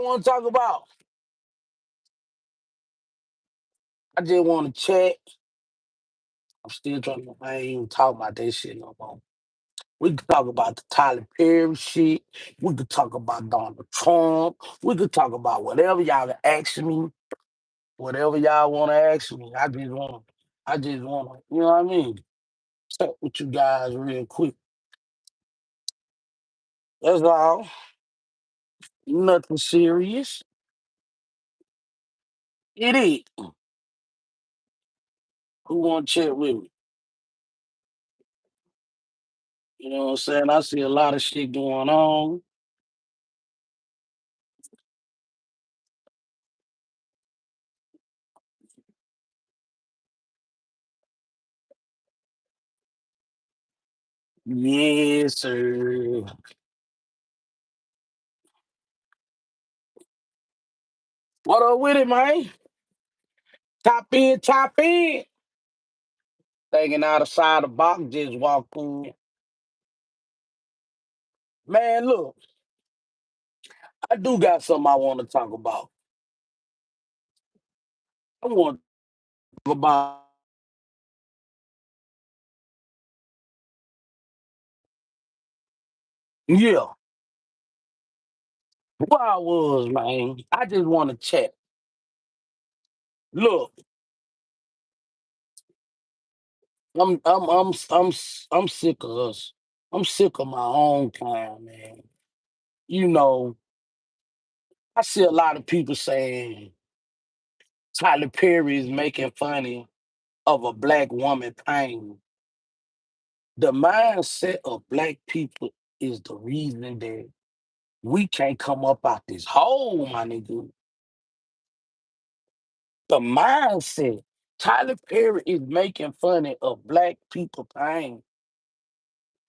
y'all want to talk about? I just want to check. I'm still trying to. I ain't even talk about that shit no more. We could talk about the Tyler Perry shit. We could talk about Donald Trump. We could talk about whatever y'all can ask me. Whatever y'all want to ask me. I just want to. You know what I mean? Check with you guys real quick. That's all. Nothing serious. It is. Who want to chat with me? You know what I'm saying? I see a lot of shit going on. Yes, sir. What up with it, man? Top in, top in. Thinking outside the box, just walk in. Man, look, I do got something I want to talk about. I want to talk about, yeah, where I was, man. I just want to chat. Look, I'm sick of us. I'm sick of my own kind, man. You know, I see a lot of people saying Tyler Perry is making funny of a black woman pain. The mindset of black people is the reason that we can't come up out this hole, my nigga. The mindset. Tyler Perry is making funny of black people pain.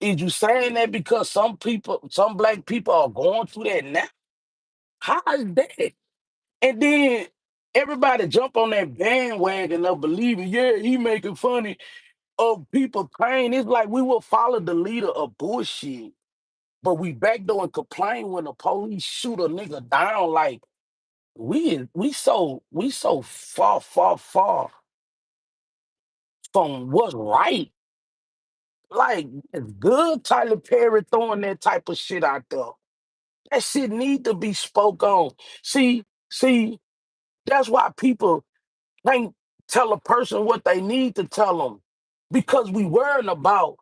Is you saying that because some black people are going through that now? How is that? And then everybody jump on that bandwagon of believing, yeah, he making funny of people pain. It's like we will follow the leader of bullshit. But we backdoor and complain when the police shoot a nigga down. Like we so far, far, far from what's right. Like it's good Tyler Perry throwing that type of shit out there. That shit need to be spoke on. See, that's why people can't tell a person what they need to tell them. Because we worrying about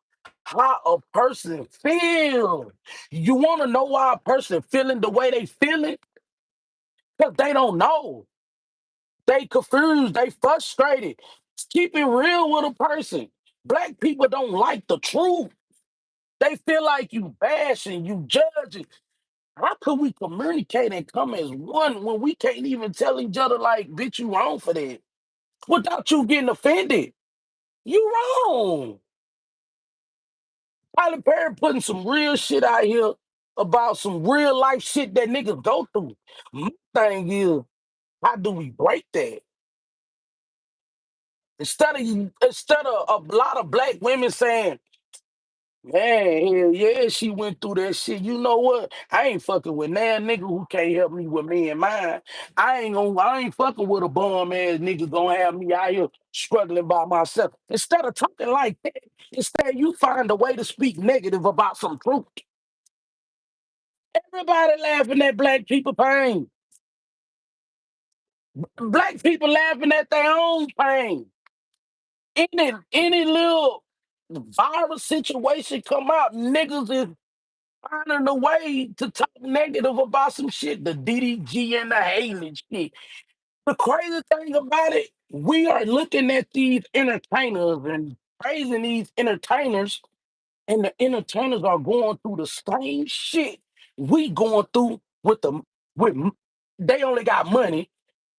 how a person feel. You want to know why a person feeling the way they feeling? Because they don't know. They confused. They frustrated. Keep it real with a person. Black people don't like the truth. They feel like you bashing, you judging. How could we communicate and come as one when we can't even tell each other like, bitch, you wrong for that? Without you getting offended. You wrong. Tyler Perry putting some real shit out here about some real life shit that niggas go through. My thing is, how do we break that? Instead of a lot of black women saying, man, hell yeah, she went through that shit. You know what? I ain't fucking with nan nigga who can't help me with me and mine. I ain't fucking with a bum ass nigga gonna have me out here struggling by myself. Instead of talking like that, instead you find a way to speak negative about some truth. Everybody laughing at black people pain. Black people laughing at their own pain. Any little virus situation come out, niggas is finding a way to talk negative about some shit. The DDG and the Haley shit. The crazy thing about it, we are looking at these entertainers and praising these entertainers, and the entertainers are going through the same shit we going through with them. With they only got money.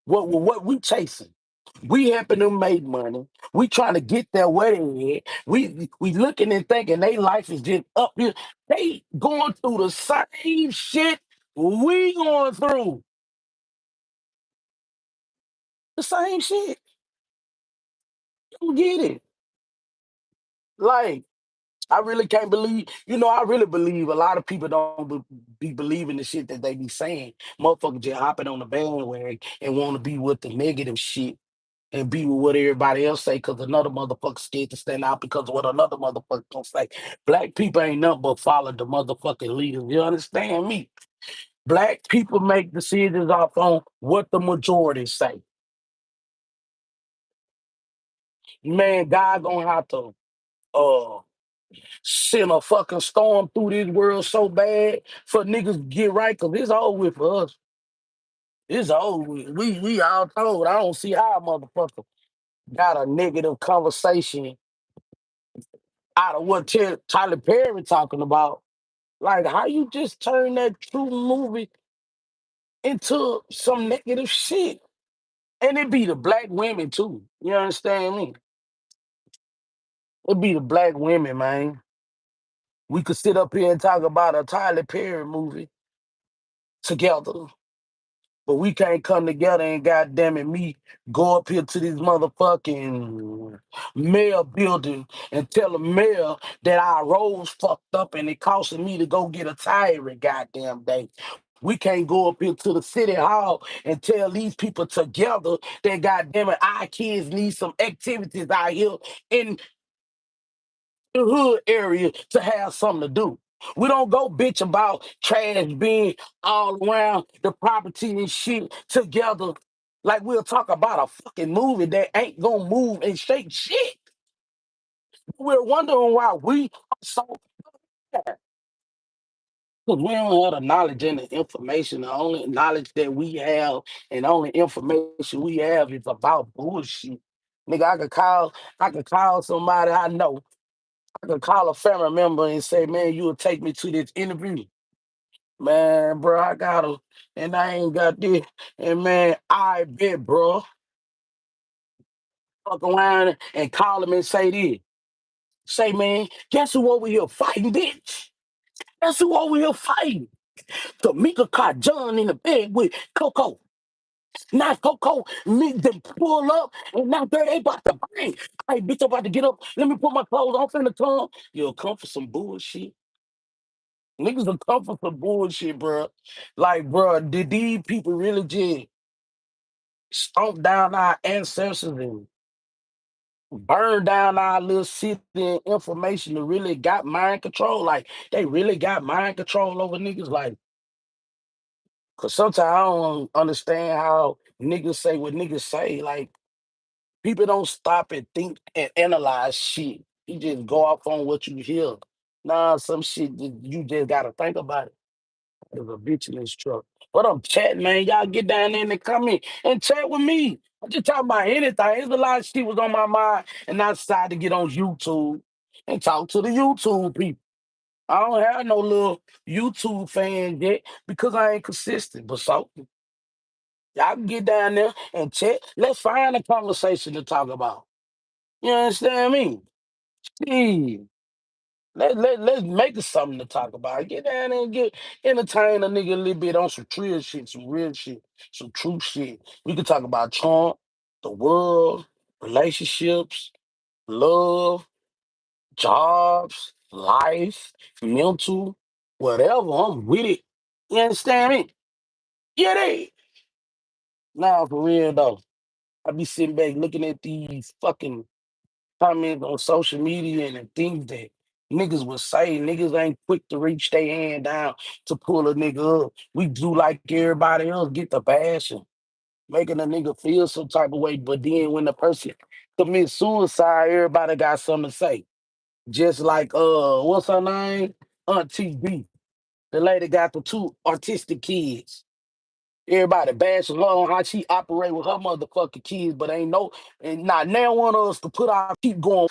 What we chasing? We helping them make money. We trying to get their wedding at. We looking and thinking they life is just up here. They going through the same shit we going through. The same shit. You get it. Like, I really can't believe, I really believe a lot of people don't be believing the shit that they be saying. Motherfuckers just hopping on the bandwagon and want to be with the negative shit and be with what everybody else say because another motherfucker scared to stand out because of what another motherfucker gonna say. Black people ain't nothing but follow the motherfucking leaders. You understand me? Black people make decisions off on what the majority say. Man, God gonna have to uh send a fucking storm through this world so bad for niggas to get right, cause it's over with for us. It's over with. We all told. I don't see how a motherfucker got a negative conversation out of what Tyler Perry talking about. Like, how you just turn that true movie into some negative shit? And it be the black women too. You understand me? It be the black women, man. We could sit up here and talk about a Tyler Perry movie together, but we can't come together and goddamn it, me go up here to this motherfucking mayor building and tell the mayor that our roads fucked up and it costing me to go get a tire every goddamn day. We can't go up here to the city hall and tell these people together that goddamn it, our kids need some activities out here in the hood area to have something to do. We don't go bitch about trash being all around the property and shit together. Like we'll talk about a fucking movie that ain't gonna move and shake shit. We're wondering why we are so bad. Because we don't have the knowledge and the information. The only knowledge that we have and the only information we have is about bullshit. Nigga, I could call somebody I know. I could call a family member and say, man, you will take me to this interview. Man, bro, I got her, and I ain't got this. And man, I bet, bro, fuck around and call him and say this. Say, man, guess who over here fighting, bitch? Guess who over here fighting? Tamika caught John in the bed with Coco. Now Coco, me them pull up, and now they about to bang. Hey, bitch, I'm about to get up. Let me put my clothes off in the tongue. You'll come for some bullshit. Niggas will come for some bullshit, bro. Like, bro, did these people really just stomp down our ancestors and burn down our little city and information that really got mind control? Like, they really got mind control over niggas? Like, cause sometimes I don't understand how niggas say what niggas say. Like, people don't stop and think and analyze shit. You just go off on what you hear. Nah, some shit that you just gotta think about it. There's a bitch in this truck. But I'm chatting, man. Y'all get down there and come in and chat with me. I'm just talking about anything. There's a lot of shit was on my mind, and I decided to get on YouTube and talk to the YouTube people. I don't have no little YouTube fans yet because I ain't consistent. But so y'all can get down there and chat. Let's find a conversation to talk about. You understand me? Shit. Let's make it something to talk about. Get down there and get entertain a nigga a little bit on some real shit, some real shit, some true shit. We can talk about Trump, the world, relationships, love, jobs, life, mental, whatever. I'm with it. You understand me? Yeah, they. Nah, for real though. I be sitting back looking at these fucking comments on social media and the things that niggas would say. Niggas ain't quick to reach their hand down to pull a nigga up. We do like everybody else, get the passion, making a nigga feel some type of way. But then when the person commits suicide, everybody got something to say. Just like what's her name? Auntie B. The lady got the two autistic kids. Everybody bashing her on how she operate with her motherfucking kids, but ain't no, and not now one of us to put our keep going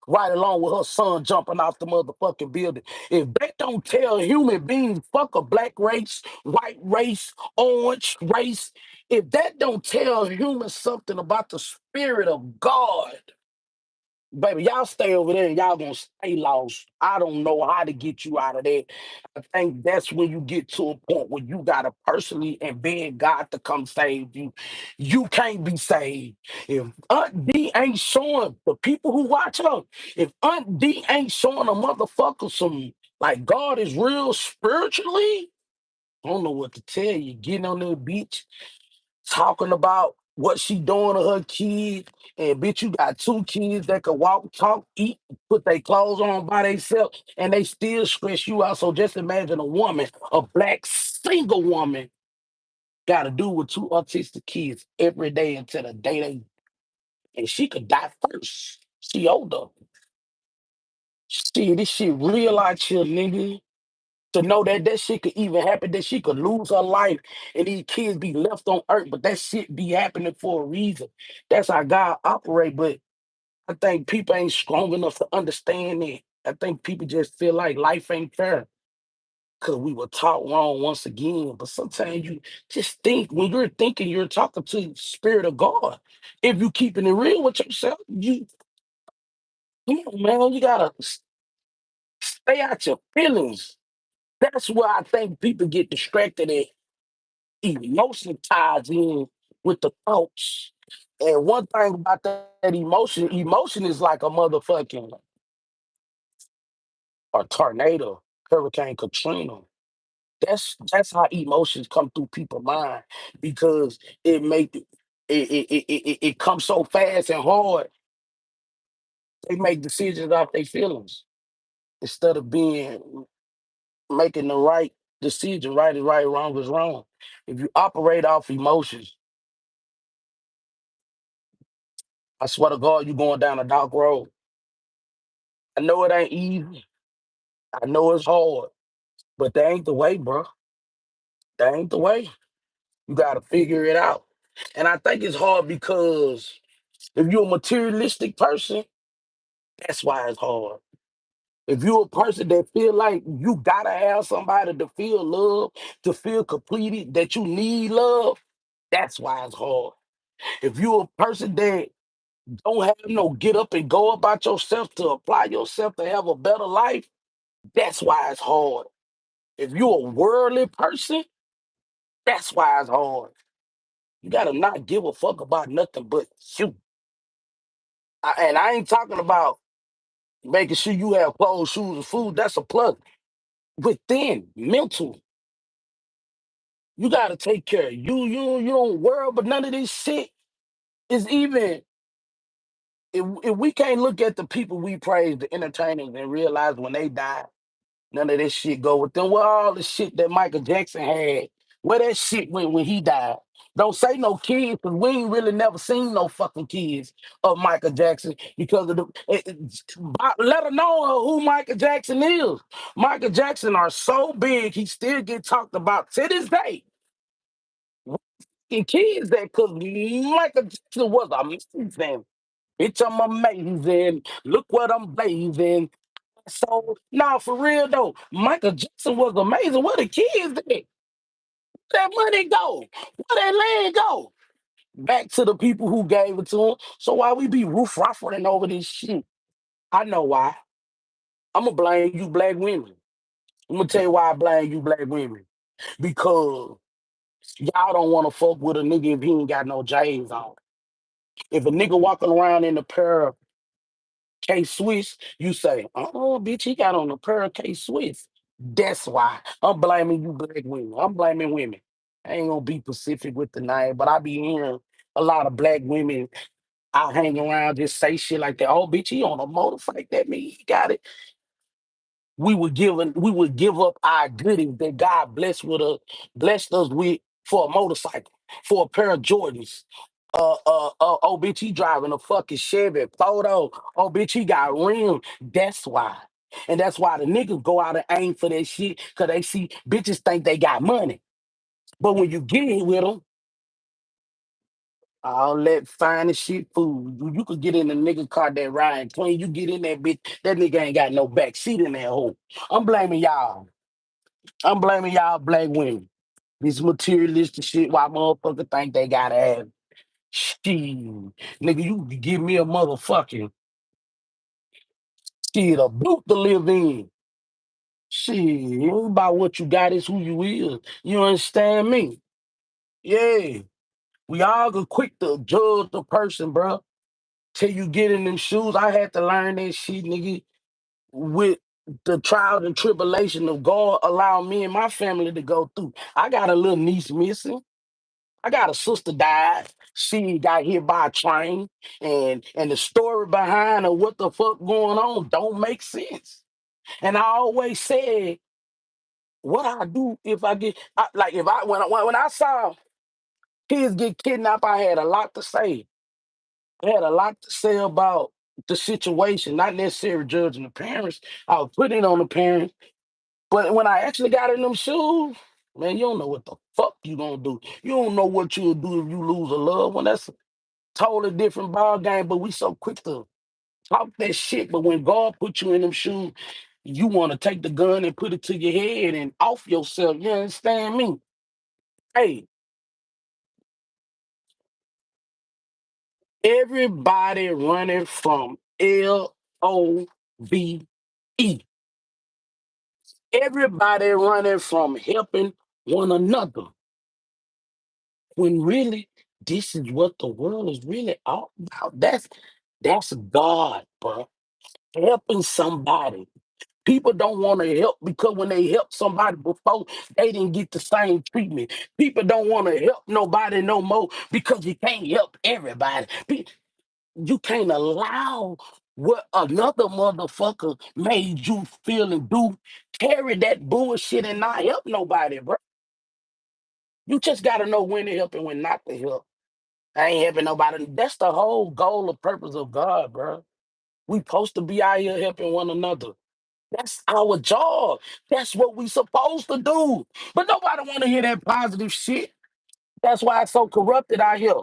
right along with her son jumping off the motherfucking building. If that don't tell human beings, fuck a black race, white race, orange race, if that don't tell humans something about the spirit of God, Baby, y'all stay over there and y'all gonna stay lost. I don't know how to get you out of there. I think that's when you get to a point where you gotta personally and beg God to come save you. You can't be saved. If Aunt D ain't showing the people who watch her, if Aunt D ain't showing a motherfucker some like God is real spiritually, I don't know what to tell you. Getting on the beach talking about what she doing to her kids. And bitch, you got two kids that can walk, talk, eat, put their clothes on by themselves, and they still stress you out. So just imagine a woman, a black single woman, got to do with two autistic kids every day until the day they, and she could die first. She older. See, this shit real out here, nigga. To know that that shit could even happen, that she could lose her life and these kids be left on earth, but that shit be happening for a reason. That's how God operate. But I think people ain't strong enough to understand that. I think people just feel like life ain't fair because we were taught wrong once again. But sometimes you just think when you're thinking, you're talking to the spirit of God. If you keeping it real with yourself, you come on, man, you gotta stay out your feelings. That's where I think people get distracted at. Emotion ties in with the thoughts. And one thing about that emotion, emotion is like a motherfucking a tornado, Hurricane Katrina. That's how emotions come through people's mind because it make it comes so fast and hard. They make decisions off their feelings instead of being making the right decision. Right is right, wrong is wrong. If you operate off emotions, I swear to God, you going down a dark road. I know it ain't easy. I know it's hard, but that ain't the way, bro. That ain't the way. You got to figure it out. And I think it's hard because if you're a materialistic person, that's why it's hard. If you're a person that feel like you gotta have somebody to feel love, to feel completed, that you need love, that's why it's hard. If you're a person that don't have no get up and go about yourself to apply yourself to have a better life, that's why it's hard. If you're a worldly person, that's why it's hard. You gotta not give a fuck about nothing but you. And I ain't talking about making sure you have clothes, shoes, and food. That's a plus. Within mental, you gotta take care of you. You don't worry about none of this shit. Is even if we can't look at the people we praise, the entertainers, and realize when they die, none of this shit go with them. Well, all the shit that Michael Jackson had, where that shit went when he died. Don't say no kids, because we ain't really never seen no fucking kids of Michael Jackson because of the. Let her know who Michael Jackson is. Michael Jackson are so big, he still get talked about to this day. And kids that because Michael Jackson was amazing. Bitch, I'm amazing. Look what I'm blazing. So, nah, for real though, Michael Jackson was amazing. Where the kids at? Where that money go? Where that land go? Back to the people who gave it to him. So why we be roof ruffling over this shit? I know why. I'm gonna blame you black women. I'm gonna tell you why I blame you black women. Because y'all don't want to fuck with a nigga if he ain't got no J's on. If a nigga walking around in a pair of K Swiss, you say, oh, bitch, he got on a pair of K Swiss. That's why. I'm blaming you black women. I'm blaming women. I ain't gonna be specific with the name, but I be hearing a lot of black women out hanging around just say shit like that. Oh, bitch, he on a motorcycle. That mean he got it. We would give up our goodies that God blessed us with for a motorcycle, for a pair of Jordans. Oh, bitch, he driving a fucking Chevy photo. Oh, bitch, he got rims. That's why. And that's why the niggas go out and aim for that shit, because they see bitches think they got money. But when you get in with them, all that fine as shit food, you could get in a nigga car that ride clean. You get in that bitch, that nigga ain't got no back seat in that hole. I'm blaming y'all. I'm blaming y'all black women. This materialistic shit, why motherfucker think they gotta have shit. Nigga, you can give me a motherfucking Shit, a boot to live in. Shit, it ain't about what you got, it's who you is. You understand me? Yeah. We all go quick to judge the person, bro. Till you get in them shoes. I had to learn that shit, nigga, with the trials and tribulation of God allow me and my family to go through. I got a little niece missing. I got a sister died. She got hit by a train, and the story behind her, what the fuck going on, don't make sense. And I always said, what I do if I get like if I when I saw kids get kidnapped, I had a lot to say. I had a lot to say about the situation, not necessarily judging the parents. I was putting it on the parents. But when I actually got in them shoes, man, you don't know what the fuck you gonna do. You don't know what you'll do if you lose a loved one. That's a totally different ball game. But we so quick to talk that shit. But when God put you in them shoes, you want to take the gun and put it to your head and off yourself. You understand me? Hey, everybody running from LOVE. Everybody running from helping one another. When really, this is what the world is really all about. That's God, bro. Helping somebody. People don't want to help because when they help somebody before, they didn't get the same treatment. People don't want to help nobody no more because you can't help everybody. You can't allow what another motherfucker made you feel and do, carry that bullshit and not help nobody, bro. You just gotta know when to help and when not to help. I ain't helping nobody. That's the whole goal or purpose of God, bro. We supposed to be out here helping one another. That's our job. That's what we supposed to do. But nobody want to hear that positive shit. That's why it's so corrupted out here.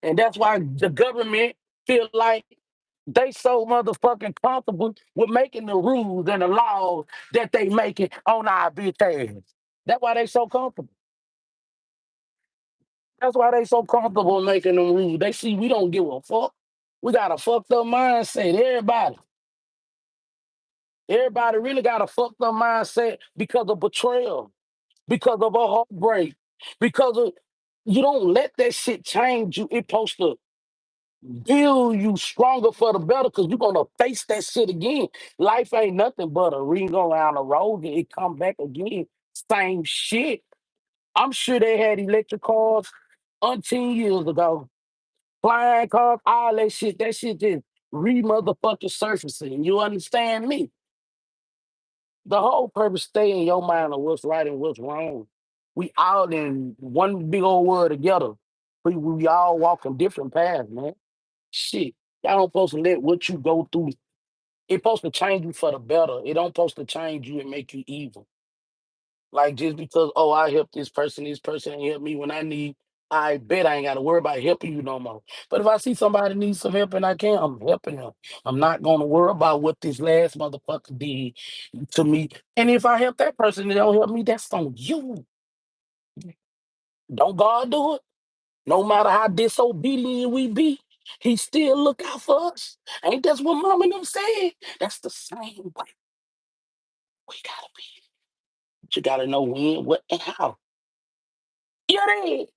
And that's why the government feel like they so motherfucking comfortable with making the rules and the laws that they making on our bitch ass. That's why they so comfortable. That's why they so comfortable making them rules. They see we don't give a fuck. We got a fucked up mindset. Everybody really got a fucked up mindset because of betrayal, because of a heartbreak, because of you don't let that shit change you. It's supposed to build you stronger for the better because you're gonna face that shit again. Life ain't nothing but a ring around the road and it come back again. Same shit. I'm sure they had electric cars 10 years ago. Flying cars, all that shit just re-motherfucking surfacing. You understand me? The whole purpose stay in your mind of what's right and what's wrong. We all in one big old world together. We all walking different paths, man. Shit. Y'all don't supposed to let what you go through. It's supposed to change you for the better. It don't supposed to change you and make you evil. Like just because, oh, I help this person ain't help me when I need, I bet I ain't gotta worry about helping you no more. But if I see somebody needs some help and I can, I'm helping them. I'm not gonna worry about what this last motherfucker did to me. And if I help that person and they don't help me, that's on you. Don't God do it? No matter how disobedient we be, he still look out for us. Ain't that's what mom and them said? That's the same way we gotta be. But you gotta know when, what, and how. You know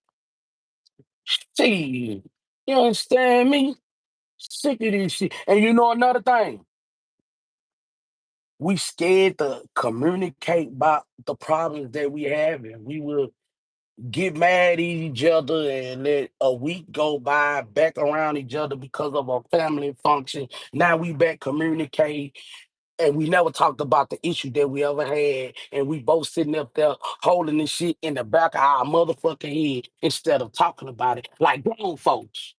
see, you understand me? Sick of this shit. And you know another thing, we scared to communicate about the problems that we have, and we will get mad at each other and let a week go by back around each other because of a family function. Now we back communicate and we never talked about the issue that we ever had. And we both sitting up there holding this shit in the back of our motherfucking head instead of talking about it like grown folks.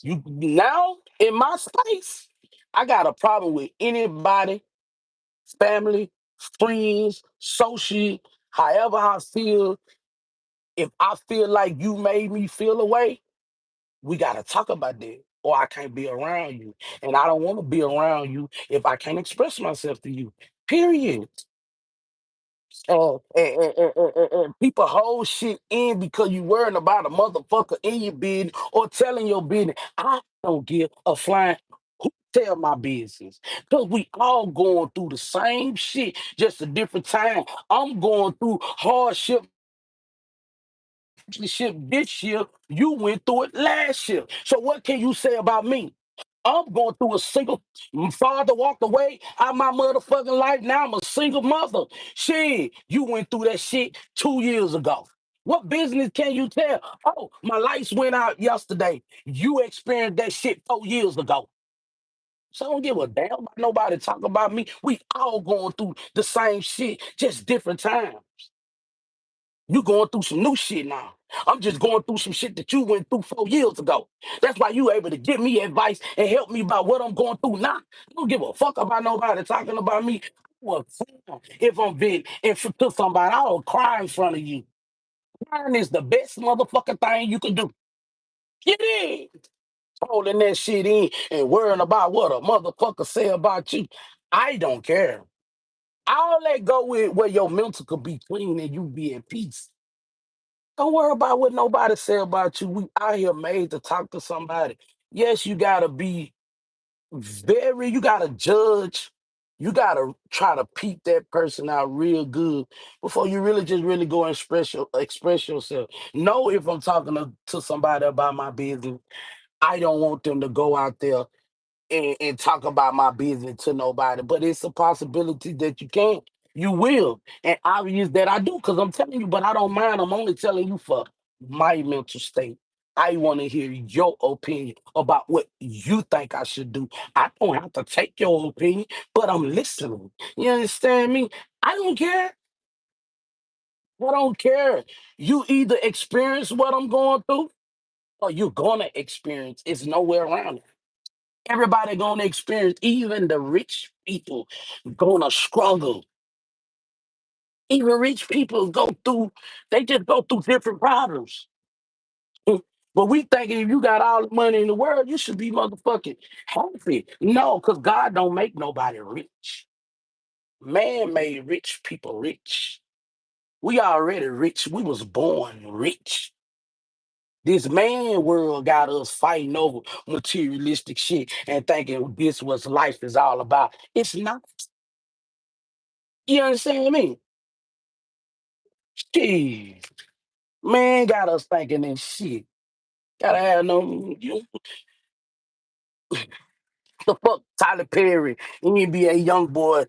You now in my space, I got a problem with anybody, family, friends, social, however I feel. If I feel like you made me feel away, we gotta talk about that. Or I can't be around you. And I don't want to be around you if I can't express myself to you. Period. And people hold shit in because you worrying about a motherfucker in your business or telling your business. I don't give a flying. tell my business. Because we all going through the same shit, just a different time. I'm going through hardship this year. You went through it last year. So what can you say about me? I'm going through a single father walked away out of my motherfucking life. Now I'm a single mother. Shit, you went through that shit 2 years ago. What business can you tell? Oh, my lights went out yesterday. You experienced that shit 4 years ago. So I don't give a damn about nobody talking about me. We all going through the same shit, just different times. You going through some new shit now. I'm just going through some shit that you went through 4 years ago. That's why you able to give me advice and help me about what I'm going through now. I don't give a fuck about nobody talking about me. Well, if I'm big and to somebody, I will cry in front of you. Crying is the best motherfucking thing you can do. Get in. Holding that shit in and worrying about what a motherfucker say about you. I don't care. I'll let go with where your mental could be clean and you be at peace. Don't worry about what nobody say about you. We out here made to talk to somebody. Yes, you gotta be you gotta judge. You gotta try to peep that person out real good before you really just really go and express yourself. Know if I'm talking to somebody about my business, I don't want them to go out there and talk about my business to nobody. But it's a possibility that you can. You will. And obvious that I do, because I'm telling you, but I don't mind. I'm only telling you for my mental state. I want to hear your opinion about what you think I should do. I don't have to take your opinion, but I'm listening. You understand me? I don't care. I don't care. You either experience what I'm going through or you're going to experience. It's nowhere around it. Everybody gonna experience, even the rich people gonna struggle. Even rich people they just go through different problems. Mm. But we thinking if you got all the money in the world, you should be motherfucking happy. No, because God don't make nobody rich. Man made rich people rich. We already rich. We was born rich. This man world got us fighting over materialistic shit and thinking this was life is all about. It's not. You understand me? Shit. Man got us thinking this shit. Gotta have no the fuck Tyler Perry, NBA young boy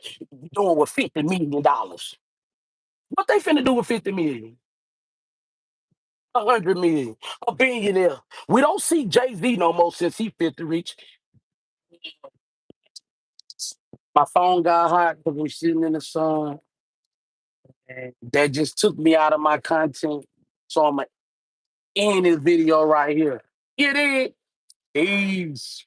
doing with $50 million. What they finna do with 50 million? 100 million. A billionaire. We don't see Jay-Z no more since he 50 rich. My phone got hot because we're sitting in the sun. And that just took me out of my content. So I'm gonna end this video right here. Get it? Peace.